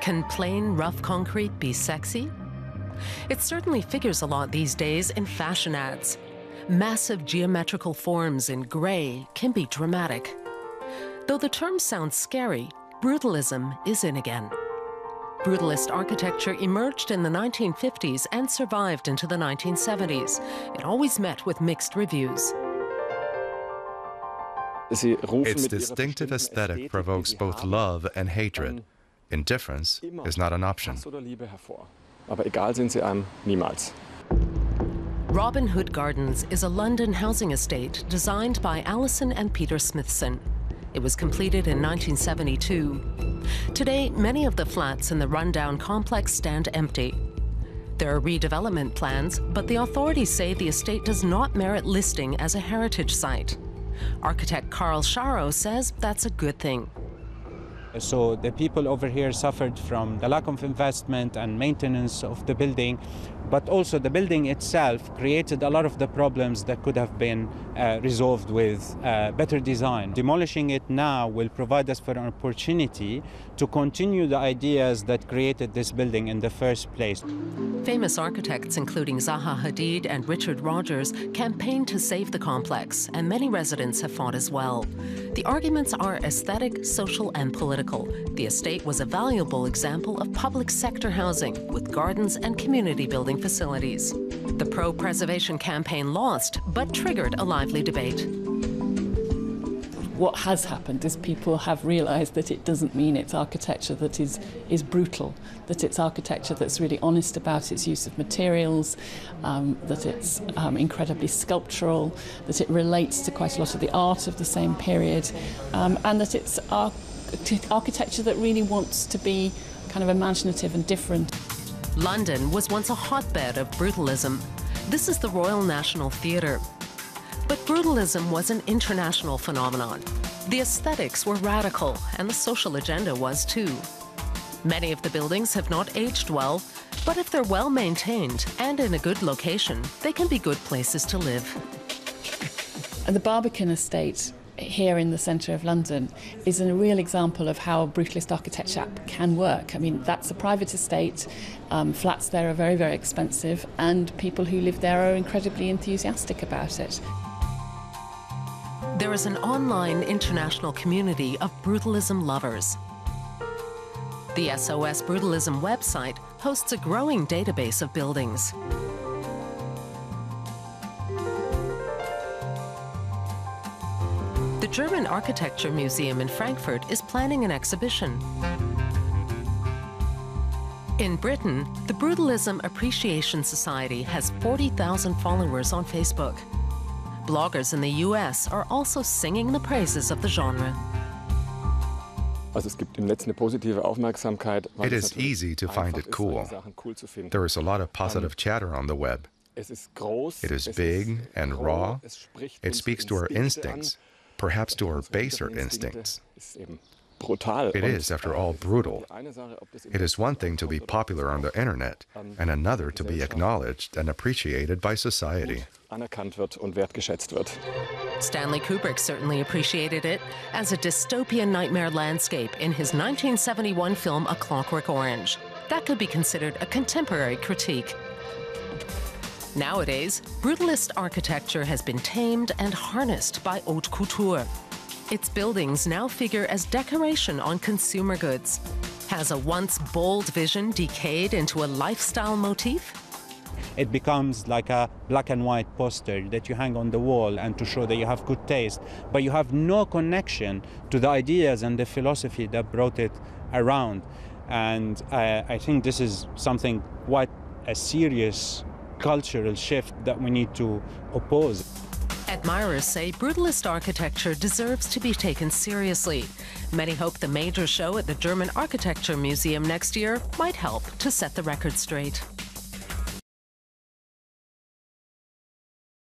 Can plain, rough concrete be sexy? It certainly figures a lot these days in fashion ads. Massive geometrical forms in grey can be dramatic. Though the term sounds scary, brutalism is in again. Brutalist architecture emerged in the 1950s and survived into the 1970s. It always met with mixed reviews. Its distinctive aesthetic provokes both love and hatred. Indifference is not an option. Robin Hood Gardens is a London housing estate designed by Alison and Peter Smithson. It was completed in 1972. Today, many of the flats in the rundown complex stand empty. There are redevelopment plans, but the authorities say the estate does not merit listing as a heritage site. Architect Carl Sharrow says that's a good thing. So the people over here suffered from the lack of investment and maintenance of the building, but also the building itself created a lot of the problems that could have been resolved with better design. Demolishing it now will provide us for an opportunity to continue the ideas that created this building in the first place. Famous architects, including Zaha Hadid and Richard Rogers, campaigned to save the complex, and many residents have fought as well. The arguments are aesthetic, social, and political. The estate was a valuable example of public sector housing with gardens and community building facilities. The pro-preservation campaign lost, but triggered a lively debate. What has happened is people have realised that it doesn't mean it's architecture that is brutal, that it's architecture that's really honest about its use of materials, that it's incredibly sculptural, that it relates to quite a lot of the art of the same period, and that it's architecture that really wants to be kind of imaginative and different. London was once a hotbed of brutalism. This is the Royal National Theatre. But brutalism was an international phenomenon. The aesthetics were radical, and the social agenda was too. Many of the buildings have not aged well, but if they're well maintained and in a good location, they can be good places to live. And the Barbican estate here in the centre of London is a real example of how brutalist architecture can work. I mean, that's a private estate. Flats there are very, very expensive, and people who live there are incredibly enthusiastic about it. There is an online international community of brutalism lovers. The SOS Brutalism website hosts a growing database of buildings. The German Architecture Museum in Frankfurt is planning an exhibition. In Britain, the Brutalism Appreciation Society has 40,000 followers on Facebook. Bloggers in the US are also singing the praises of the genre. It is easy to find it cool. There is a lot of positive chatter on the web. It is big and raw. It speaks to our instincts, perhaps to our baser instincts. It is, after all, brutal. It is one thing to be popular on the internet, and another to be acknowledged and appreciated by society. Stanley Kubrick certainly appreciated it as a dystopian nightmare landscape in his 1971 film A Clockwork Orange. That could be considered a contemporary critique. Nowadays, brutalist architecture has been tamed and harnessed by haute couture. Its buildings now figure as decoration on consumer goods. Has a once bold vision decayed into a lifestyle motif? It becomes like a black and white poster that you hang on the wall and to show that you have good taste, but you have no connection to the ideas and the philosophy that brought it around. And I think this is something quite a serious cultural shift that we need to oppose. Admirers say brutalist architecture deserves to be taken seriously. Many hope the major show at the German Architecture Museum next year might help to set the record straight.